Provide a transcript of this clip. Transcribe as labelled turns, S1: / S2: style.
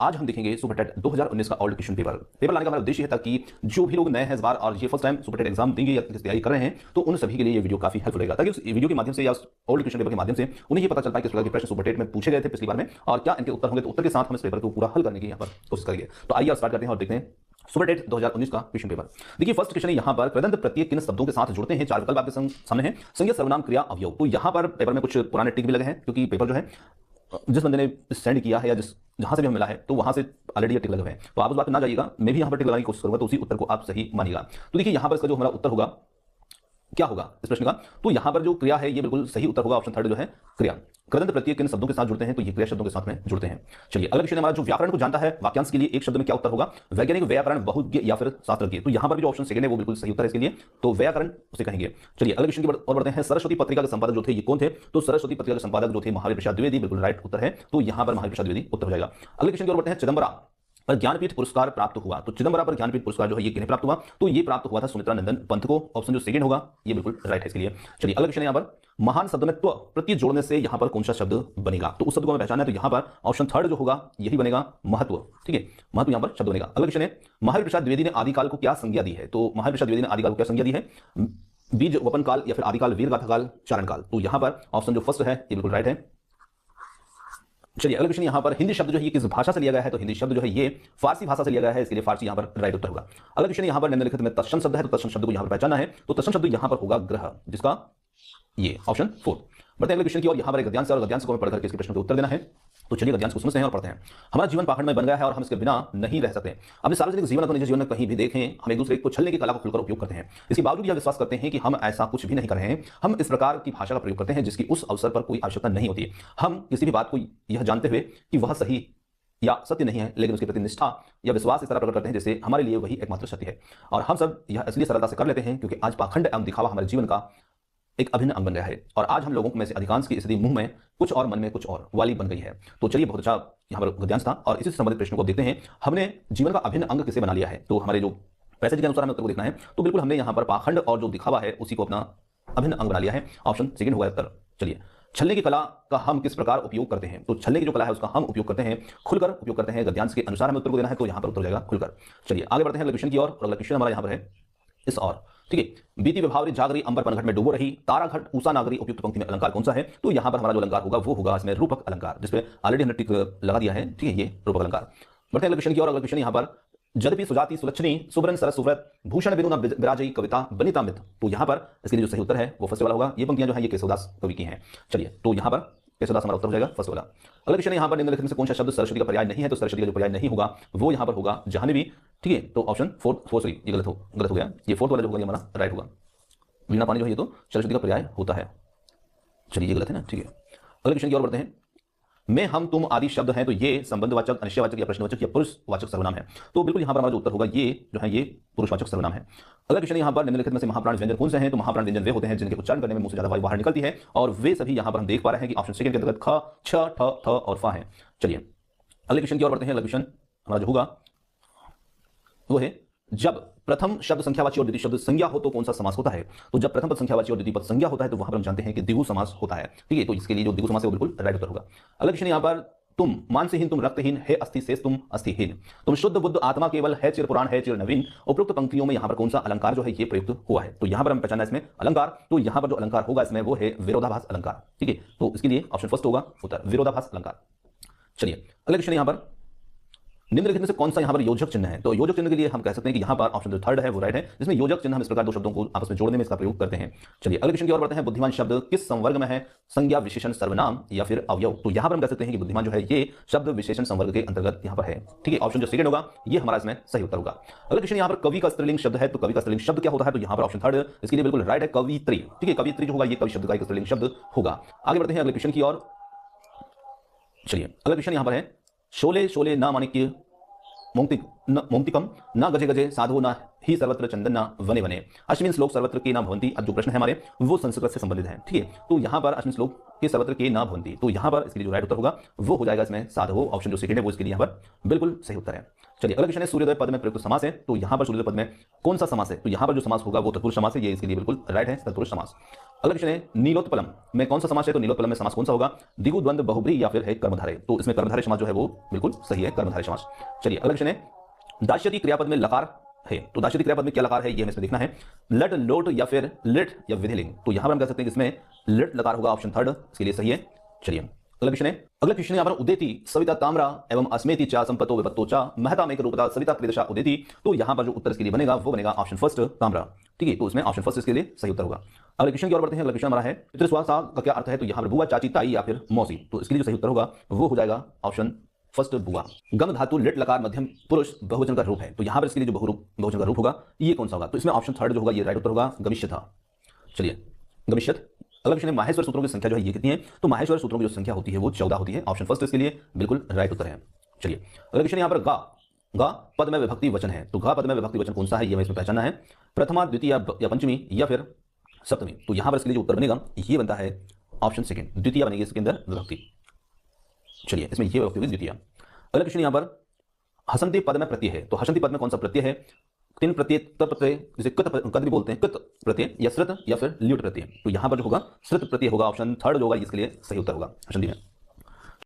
S1: आज हम देखेंगे सुपर टेट 2019 का ओल्ड क्वेश्चन पेपर लाने का हमारा उद्देश्य है ताकि जो भी लोग नए हैं इस बार और ये first time super TET exam देंगे या तैयारी कर रहे हैं तो उन सभी के लिए ये वीडियो काफी हेल्पफुल रहेगा ताकि उस वीडियो के माध्यम से या ओल्ड क्वेश्चन पेपर के माध्यम से उन्हें ये पता चल पाए किस प्रकार के प्रश्न सुपर टेट में पूछे गए थे पिछली बार में और क्या इनके उत्तर होंगे। तो उत्तर के साथ हम इस पेपर को पूरा हल करने की यहाँ पर कोशिश करेंगे। तो आइए स्टार्ट करते हैं और देखते हैं सुपर टेट 2019 का क्वेश्चन पेपर। देखिए फर्स्ट क्वेश्चन है यहाँ पर कृदंत प्रत्यय किन शब्दों के साथ जुड़ते हैं। चार विकल्प आपके सामने हैं। संज्ञा सर्वनाम क्रिया अवयव। तो यहाँ पर पेपर में कुछ पुराने टिक भी लगे हैं क्योंकि पेपर जो है जिस बंदे ने सेंड किया है या जहां से भी हमें मिला है तो वहां से ऑलरेडी ये टिक लगे हुए हैं। तो आप उस बात पे ना जाइएगा, मैं भी यहाँ पर टिक लगाने की कोशिश करूंगा तो उसी उत्तर को आप सही मानिएगा। तो देखिए यहाँ पर इसका जो हमारा उत्तर होगा क्या होगा इस प्रश्न का, तो यहाँ पर जो क्रिया है ये बिल्कुल सही उत्तर होगा। ऑप्शन थर्ड जो है क्रिया। कृदंत प्रत्यय किन शब्दों के साथ जुड़ते हैं, तो ये क्रिया शब्दों के साथ में जुड़ते हैं। चलिए अगला क्वेश्चन हमारा जो व्याकरण को जानता है वाक्यांश के लिए एक शब्द में क्या उत्तर होगा। वैज्ञानिक, व्याकरण, बहुज्ञ या फिर शास्त्रज्ञ। तो यहाँ पर भी जो ऑप्शन सेकंड है वो बिल्कुल सही उत्तर है इसके लिए, तो व्याकरण उसे कहेंगे। चलिए अगले क्वेश्चन की ओर बढ़ते हैं। सरस्वती पत्रिका के संपादक जो थे ये कौन थे, तो सरस्वती पत्रिका के संपादक जो थे महावीर प्रसाद द्विवेदी, बिल्कुल राइट उत्तर है। तो यहाँ पर महावीर प्रसाद द्विवेदी उत्तर हो जाएगा। अगले क्वेश्चन की ओर बढ़ते हैं। चिदंबरा पर ज्ञानपीठ पुरस्कार प्राप्त हुआ, तो चिदंबरा पर ज्ञानपीठ पुरस्कार जो है ये किन्हें प्राप्त हुआ, तो ये प्राप्त हुआ था सुमित्रा नंदन पंत को। ऑप्शन जो सेकंड होगा ये बिल्कुल राइट है इसके लिए। चलिए अगला क्वेश्चन यहाँ पर महान शब्द में त्व प्रत्यय जोड़ने से यहाँ पर कौन सा शब्द बनेगा, तो उस शब्द को हमें पहचानना है। तो यहाँ पर ऑप्शन थर्ड जो होगा यही बनेगा महत्व। ठीक है, महत्व यहाँ पर शब्द बनेगा। अगला क्वेश्चन है महावीर प्रसाद द्विवेदी ने आदिकाल को क्या संज्ञा दी है, तो महावीर प्रसाद द्विवेदी ने आदिकाल को क्या संज्ञा दी है, बीज वपन काल या फिर आदिकाल, वीर गाथा काल, चारण काल। तो यहाँ पर ऑप्शन जो फर्स्ट है ये बिल्कुल राइट है। चलिए अगला क्वेश्चन यहाँ पर हिंदी शब्द जो है ये किस भाषा से लिया गया है, तो हिंदी शब्द जो है ये फारसी भाषा से लिया गया है, इसके लिए फारसी यहाँ पर राइट उत्तर होगा। अगला क्वेश्चन यहाँ पर निम्नलिखित में तत्सम शब्द है, तो तत्सम शब्द को यहाँ पर पहचानना है, तो तत्सम शब्द यहाँ पर होगा ग्रह, जिसका ये ऑप्शन 4। बढ़ते हैं अगले क्वेश्चन की ओर। यहाँ पर एक गद्यांश और गद्यांश को हमें पढ़कर इसके प्रश्न का उत्तर देना है। तो चलिए गद्यांश को समझते हैं और पढ़ते हैं। हमारा जीवन पाखंड में बन गया है और हम इसके बिना नहीं रह सकते। अपने सार्वजनिक जीवन को निजी जीवन में कहीं भी देखें, हम एक दूसरे को छलने की कला को खुलकर उपयोग करते हैं। इसके बावजूद यह विश्वास करते हैं कि हम ऐसा कुछ भी नहीं कर रहे हैं। हम इस प्रकार की भाषा का प्रयोग करते हैं जिसकी उस अवसर पर कोई आवश्यकता नहीं होती। हम किसी भी बात को यह जानते हुए कि वह सही या सत्य नहीं है, लेकिन उसके प्रति निष्ठा या विश्वास इस तरह प्रकट करते हैं जैसे हमारे लिए वही एकमात्र सत्य है। और हम सब यह इसलिए सरलता से कर लेते हैं क्योंकि आज पाखंड एवं दिखावा हमारे जीवन का एक अभिन्न अंग बन गया है और आज हम लोगों में से अधिकांश की स्थिति मुंह में कुछ और मन में कुछ और वाली बन गई है। तो चलिए बहुत अच्छा यहाँ पर गद्यांश था और इसी से संबंधित प्रश्नों को देखते हैं। हमने जीवन का अभिन्न अंग किसे बना लिया है, तो हमारे जो पैसेज के अनुसार हमें उत्तर को देखना है, तो बिल्कुल हमने यहाँ पर पाखंड और जो दिखावा है उसी को अपना अभिन्न अंग बना लिया है। ऑप्शन सेकंड होगा उत्तर। चलिए छलने की कला का हम किस प्रकार उपयोग करते हैं, तो छलने की जो कला है उसका हम उपयोग करते हैं खुलकर उपयोग करते हैं। गद्यांश के अनुसार हमें उत्तर को देना है, तो यहाँ पर उत्तर हो जाएगा खुलकर। चलिए आगे बढ़ते हैं अगले क्वेश्चन की ओर। अगला क्वेश्चन हमारा यहाँ पर है इस और। ठीक है, बीती विभावरी जागरी अंबर पनघट में डूबो रही, तारा घट उषा नागरी उपयुक्त पंक्ति में अलंकार कौन सा है, तो यहाँ पर हमारा जो अलंकार होगा वो होगा इसमें रूपक अलंकार, जिसपे ऑलरेडी हमने टिक लगा दिया है। ठीक है, ये रूपक अलंकार। बढ़ते हैं अगले क्वेश्चन की ओर। अगला क्वेश्चन यहाँ पर जदपि सुजाति सुलक्षणी सुब्रन सरस सुव्रत भूषण बिनु न विराजई कविता बनिता मित, तो यहाँ पर इसके लिए जो सही उत्तर है वो फर्स्ट वाला होगा। ये पंक्तियां जो है ये केशवदास कवि की हैं। चलिए तो यहाँ पर केशवदास हमारा उत्तर हो जाएगा फर्स्ट वाला। अगला क्वेश्चन यहाँ पर निम्नलिखित में से कौन सा शब्द सरस्वती का पर्याय नहीं है, तो सरस्वती का जो पर्याय नहीं होगा वो यहाँ पर होगा जाह्नवी। ठीक है, तो ऑप्शन फोर सॉरी ये गलत हो गया। ये फोर्थ वाला जो होगा ये हमारा राइट होगा। वीणा पानी जो है ये तो सरस्वती का पर्याय होता है। चलिए ये गलत है ना। ठीक है, अगले क्वेश्चन की ओर बढ़ते हैं। मैं हम तुम आदि शब्द हैं, तो ये संबंधवाचक, अनिश्चयवाचक या प्रश्नवाचक या पुरुषवाचक सर्वनाम है, तो बिल्कुल यहाँ पर हमारा जो उत्तर होगा ये जो है ये पुरुषवाचक सर्वनाम है। अगला क्वेश्चन यहाँ पर निम्नलिखित में से महाप्राण व्यंजन कौन से हैं, तो महाप्राण व्यंजन वे होते हैं जिनके उच्चारण करने में मुंह से ज्यादा वायु बाहर निकलती है और वे सभी यहाँ पर हम देख पा रहे हैं कि ऑप्शन सेकंड के अंतर्गत ख, छ, ठ, थ और फा है। चलिए अगले क्वेश्चन की ओर बढ़ते हैं। अगला क्वेश्चन हमारा जो होगा वो है जब प्रथम शब्द संख्यावाची और द्वितीय शब्द संज्ञा हो तो कौन सा समास होता है, तो जब प्रथम पद संख्यावाची और द्वितीय पद संज्ञा होता है तो वहां पर हम जानते हैं कि द्विगु समास होता है। ठीक है, तो इसके लिए जो द्विगु समास है वो बिल्कुल राइट उत्तर होगा। अगला क्वेश्चन यहाँ पर तुम मानसहीन, तुम रक्तहीन, है अस्थि शेष, तुम अस्थिहीन, तुम शुद्ध बुद्ध आत्मा केवल, है चिर पुराण, है चिर नवीन, उपरोक्त पंक्तियों में यहाँ पर कौन सा अलंकार जो है ये प्रयुक्त हुआ है, तो यहाँ पर हम पहचानना इसमें अलंकार, तो यहाँ पर जो अलंकार होगा इसमें वो है विरोधाभास अलंकार। ठीक है, तो इसके लिए ऑप्शन फर्स्ट होगा उत्तर विरोधाभास अलंकार। चलिए अगले क्वेश्चन यहाँ पर निम्नलिखित में से कौन सा यहाँ पर योजक चिन्ह है, तो योजक चिन्ह के लिए हम कह सकते हैं कि यहाँ पर ऑप्शन जो थर्ड है वो राइट है, जिसमें योजक चिन्ह हम इस प्रकार दो शब्दों को आपस में जोड़ने में इसका प्रयोग करते हैं। चलिए अगले क्वेश्चन की ओर बढ़ते हैं। बुद्धिमान शब्द किस संवर्ग में है, संज्ञा, विशेषण, सर्वनाम या फिर अवयव, तो यहाँ पर हम कह सकते हैं कि बुद्धिमान जो है ये शब्द विशेषण संवर्ग के अंतर्गत यहाँ पर है। ठीक है, ऑप्शन जो सेकंड होगा ये हमारा इसमें सही उत्तर होगा। अगले क्वेश्चन यहाँ पर कवि का स्त्रीलिंग शब्द है, तो कवि का स्त्रीलिंग शब्द क्या होता है, तो यहाँ पर ऑप्शन थर्ड इसके लिए बिल्कुल राइट है कवित्री। ठीक है, कवित्री जो होगा ये कवि शब्द का एक स्त्रीलिंग शब्द होगा। आगे बढ़ते हैं अगले क्वेश्चन की ओर। चलिए अगला क्वेश्चन यहाँ पर है शोले शोले ना माणिक्य मोंक्तिकम न गजे गजे साधु न ही सर्वत्र चंदन न वने वने, अश्विन श्लोक सर्वत्र के ना भवंती। अब जो प्रश्न है हमारे वो संस्कृत से संबंधित है। ठीक है, तो यहाँ पर अश्विन श्लोक के सर्वत्र के ना भवन्ति। तो यहां पर इसके लिए जो राइट उत्तर होगा वो हो जाएगा इसमें साधवो, ऑप्शन जो सेकंड है वो इसके लिए यहां पर बिल्कुल सही उत्तर है। चलिए अगला क्वेश्चन है सूर्योदय पद में प्रयुक्त समास है, तो यहां पर सूर्योदय पद में कौन सा समास है? तो यहां पर जो समास होगा वो तत्पुरुष समास है, ये इसके लिए बिल्कुल राइट है, तत्पुरुष समास। अगला क्वेश्चन है नीलोत्पलम में कौन सा समास है? तो नीलोत्पलम में समास कौन सा होगा? द्विगु द्वंद्व बहुब्री या फिर है कर्मधारय। तो इसमें कर्मधारय समास जो है वो बिल्कुल सही है, कर्मधारय समास। चलिए अगला क्वेश्चन है दास्यति क्रियापद में लकार है, तो दास्यति क्रियापद में क्या लकार है ये हमें इसमें देखना है, लट लोट या फिर लिट या विधिलिंग। तो यहां पर हम कह सकते हैं कि इसमें लिट लकार होगा, ऑप्शन थर्ड इसके लिए सही है। चलिए अगला क्वेश्चन है, अगला क्वेश्चन है यहाँ पर उदेति सविता ताम्रा एवं अस्मेति चा संपत्तो विपत्तो चा महता में रूपता सविता त्रिदशा उदेति। तो यहां पर जो उत्तर इसके लिए बनेगा वो बनेगा ऑप्शन फर्स्ट ताम्रा। ठीक है, तो इसमें ऑप्शन फर्स्ट इसके लिए सही उत्तर होगा। अगले क्वेश्चन की ओर बढ़ते हैं। अगला क्वेश्चन हमारा है पितृस्वासा का क्या अर्थ है? तो यहां पर बुआ, चाची, ताई या फिर मौसी। तो इसके लिए जो सही उत्तर होगा वो हो जाएगा ऑप्शन फर्स्ट बुआ। गम धातु लिट लकार मध्यम पुरुष बहुवचन का रूप है, तो यहां पर इसके लिए जो बहुवचन का रूप होगा ये कौन सा होगा? तो इसमें ऑप्शन थर्ड जो होगा ये राइट उत्तर होगा, गमिष्यथा। चलिए गमिष्यत। अगला क्वेश्चन है माहेश्वर सूत्रों की संख्या जो है ये कितनी है? तो माहेश्वर सूत्रों की जो संख्या होती है वो 14 होती है, ऑप्शन फर्स्ट इसके लिए बिल्कुल राइट उत्तर है। चलिए अगला क्वेश्चन यहाँ पर गा, गा पद में विभक्ति वचन है, तो गा पद में विभक्ति वचन कौन सा है ये हमें इसमें पहचानना है, प्रथमा, द्वितीय या पंचमी या फिर सप्तमी। तो यहां पर इसके लिए जो उत्तर बनेगा ये बनता है ऑप्शन सेकंड, द्वितीय बनेगी इसके अंदर विभक्ति। चलिए इसमें ये विभक्ति होगी द्वितीय। अगला क्वेश्चन यहाँ पर हसंती पद में प्रत्यय है, तो हसंती पद में कौन सा प्रत्यय है? तीन प्रत्यय, प्रत्यय जिसे कत भी बोलते हैं, कृत प्रत्यय या श्रुत या फिर ल्यूट प्रत्यय। तो यहां पर जो होगा श्रुत प्रत्यय होगा, ऑप्शन थर्ड जो होगा इसके लिए सही उत्तर होगा हसंती में।